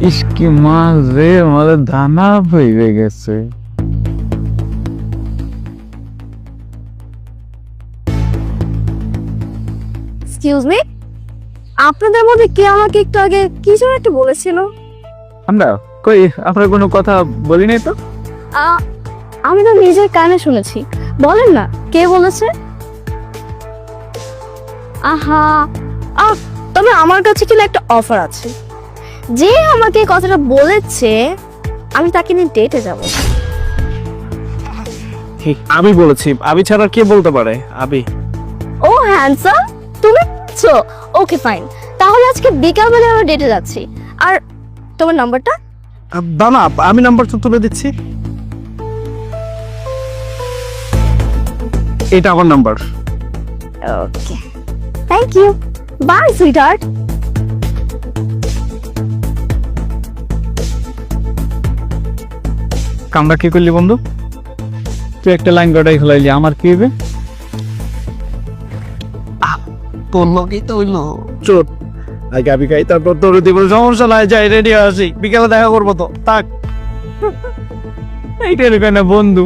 ইসকি মাছ রে, আমাদের দানা হয়ে গেছে। এক্সকিউজ মি, আপনাদের মধ্যে কে আমাকে একটু আগে কি যেন একটা বলেছিল? আমরা কই আপনার কোনো কথা বলি নাই তো। আমি তো নিজের কানে শুনেছি। বলেন না কে বলেছে? আহা, তবে আমার কাছে কিন্তু একটা অফার আছে। যে আমাকে এই কথাটা বলেছে আমি তাকে নিয়ে ডেটে যাব। আমি বলেছি, আমি ছাড়া কে বলতে পারে? আমি। ও হ্যান্ডসাম, তুমি বলছো? ওকে ফাইন, তাহলে আজকে বিকালবেলা আমরা ডেটে যাচ্ছি। আর তোমার নাম্বারটা? দাঁড়া, আমি নাম্বার তো তুলে দিচ্ছি। এটা আমার number. Okay, thank you, bye sweetheart. কামরা কি করলি বন্ধু? তুই একটা লাইন গড়াই খোলাইলি, আমার কি হবে? তোর লগেই তো হইলো। চোর আগে আমি খাই, তারপর তোর দিব। সমস্যা নাই, যাই রেডি আসি, বিকেলে দেখা করবো তো। থাক। এইটা এরকম না বন্ধু।